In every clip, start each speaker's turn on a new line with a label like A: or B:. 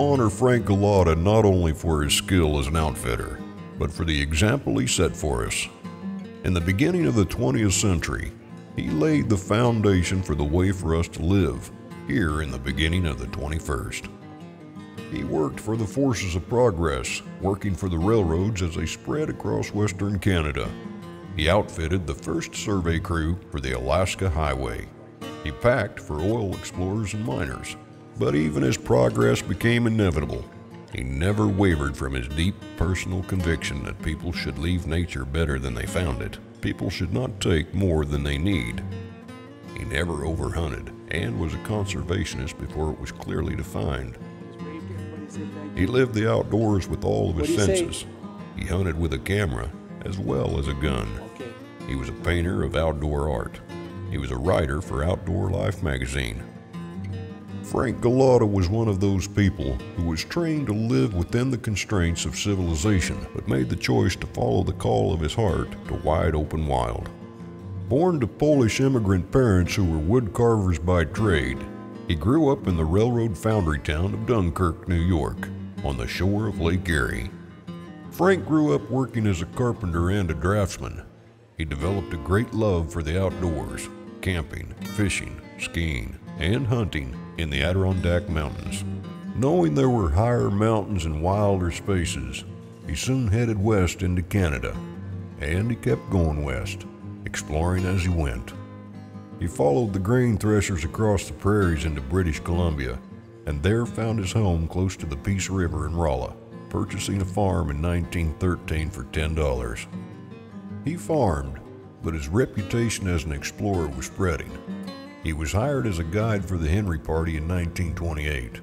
A: honor Frank Golata not only for his skill as an outfitter, but for the example he set for us. In the beginning of the 20th century, he laid the foundation for the way for us to live here in the beginning of the 21st. He worked for the forces of progress, working for the railroads as they spread across western Canada. He outfitted the first survey crew for the Alaska Highway. He packed for oil explorers and miners. But even as progress became inevitable, he never wavered from his deep personal conviction that people should leave nature better than they found it. People should not take more than they need. He never overhunted and was a conservationist before it was clearly defined. He lived the outdoors with all of his senses. He hunted with a camera as well as a gun. He was a painter of outdoor art. He was a writer for Outdoor Life magazine. Frank Golata was one of those people who was trained to live within the constraints of civilization, but made the choice to follow the call of his heart to wide open wild. Born to Polish immigrant parents who were wood carvers by trade, he grew up in the railroad foundry town of Dunkirk, New York, on the shore of Lake Erie. Frank grew up working as a carpenter and a draftsman. He developed a great love for the outdoors, camping, fishing, skiing, and hunting in the Adirondack Mountains. Knowing there were higher mountains and wilder spaces, he soon headed west into Canada, and he kept going west, exploring as he went. He followed the grain threshers across the prairies into British Columbia, and there found his home close to the Peace River in Rolla, purchasing a farm in 1913 for $10. He farmed, but his reputation as an explorer was spreading. He was hired as a guide for the Henry Party in 1928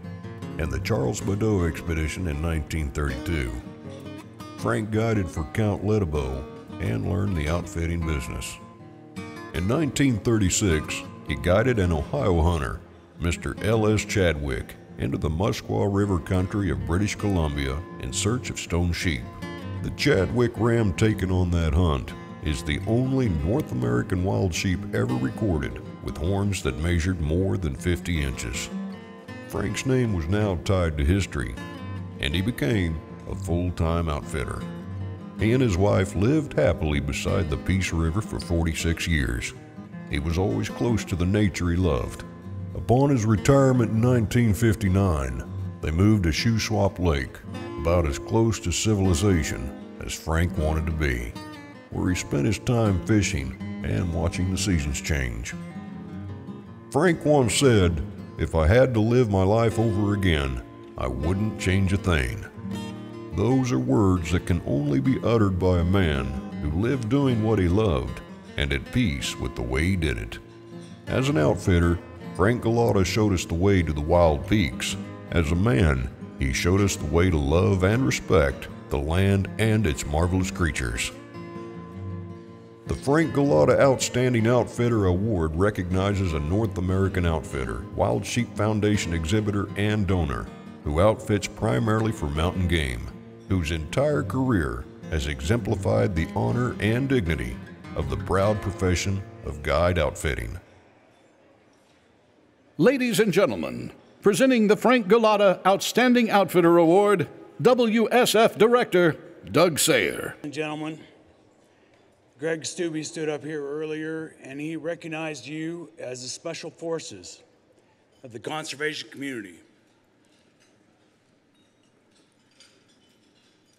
A: and the Charles Badeau expedition in 1932. Frank guided for Count Lettebeau and learned the outfitting business. In 1936, he guided an Ohio hunter, Mr. L.S. Chadwick, into the Musquaw River country of British Columbia in search of stone sheep. The Chadwick ram taken on that hunt is the only North American wild sheep ever recorded with horns that measured more than 50 inches. Frank's name was now tied to history, and he became a full-time outfitter. He and his wife lived happily beside the Peace River for 46 years. He was always close to the nature he loved. Upon his retirement in 1959, they moved to Shuswap Lake, about as close to civilization as Frank wanted to be, where he spent his time fishing and watching the seasons change. Frank once said, "If I had to live my life over again, I wouldn't change a thing." Those are words that can only be uttered by a man who lived doing what he loved and at peace with the way he did it. As an outfitter, Frank Golata showed us the way to the wild peaks. As a man, he showed us the way to love and respect the land and its marvelous creatures. The Frank Golata Outstanding Outfitter Award recognizes a North American outfitter, Wild Sheep Foundation exhibitor, and donor who outfits primarily for mountain game, whose entire career has exemplified the honor and dignity of the proud profession of guide outfitting.
B: Ladies and gentlemen, presenting the Frank Golata Outstanding Outfitter Award, WSF Director Doug Sayer.
C: Ladies and gentlemen, Greg Stubbe stood up here earlier and he recognized you as the special forces of the conservation community.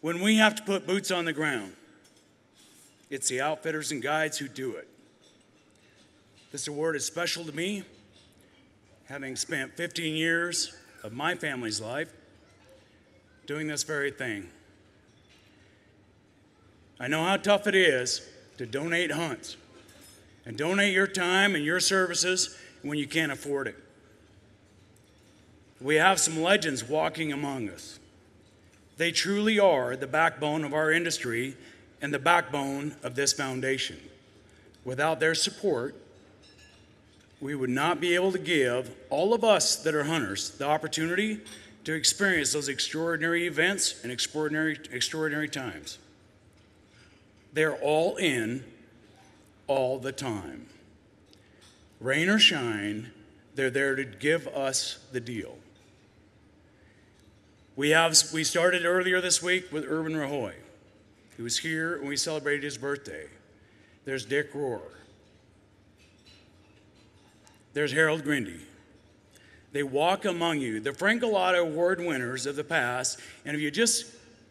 C: When we have to put boots on the ground, it's the outfitters and guides who do it. This award is special to me, having spent 15 years of my family's life doing this very thing. I know how tough it is to donate hunts and donate your time and your services when you can't afford it. We have some legends walking among us. They truly are the backbone of our industry and the backbone of this foundation. Without their support, we would not be able to give all of us that are hunters the opportunity to experience those extraordinary events and extraordinary times. They're all in all the time. Rain or shine, they're there to give us the deal. We started earlier this week with Urban Rajoy. He was here and we celebrated his birthday. There's Dick Rohr. There's Harold Grindy. They walk among you, the Frank Golata Award winners of the past, and if you just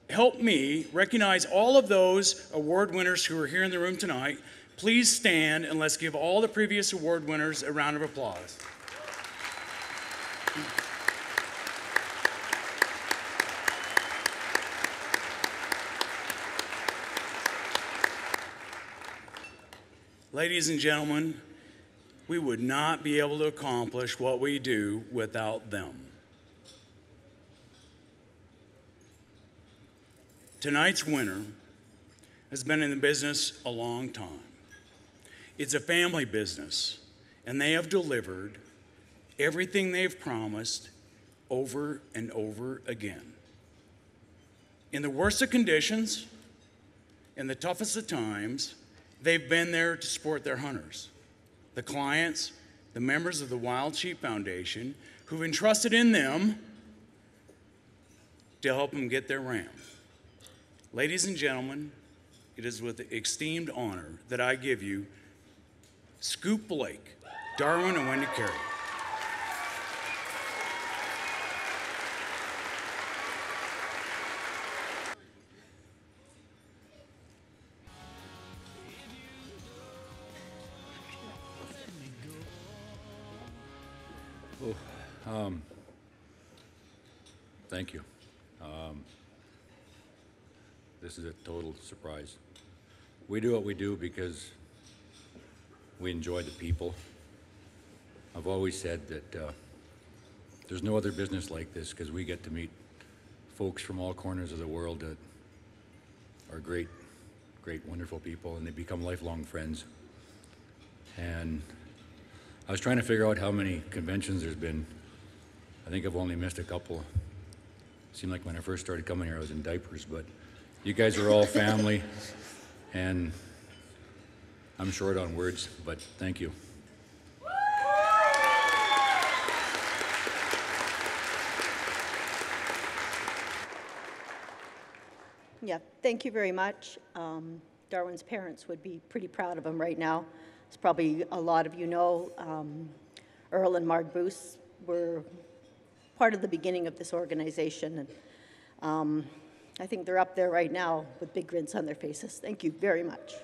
C: help me recognize all of those award winners who are here in the room tonight, please stand and let's give all the previous award winners a round of applause. Ladies and gentlemen, we would not be able to accomplish what we do without them. Tonight's winner has been in the business a long time. It's a family business, and they have delivered everything they've promised over and over again. In the worst of conditions, in the toughest of times, they've been there to support their hunters, the clients, the members of the Wild Sheep Foundation who've entrusted in them to help them get their ram. Ladies and gentlemen, it is with esteemed honor that I give you Scoop Blake, Darwin and Wendy Carey.
D: Thank you. This is a total surprise. We do what we do because we enjoy the people. I've always said that there's no other business like this because we get to meet folks from all corners of the world that are great, wonderful people, and they become lifelong friends. And I was trying to figure out how many conventions there's been. I think I've only missed a couple. It seemed like when I first started coming here, I was in diapers, but you guys are all family, and I'm short on words, but thank you.
E: Yeah, thank you very much. Darwin's parents would be pretty proud of him right now. As probably a lot of you know, Earl and Marg Bruce were part of the beginning of this organization, and I think they're up there right now with big grins on their faces. Thank you very much.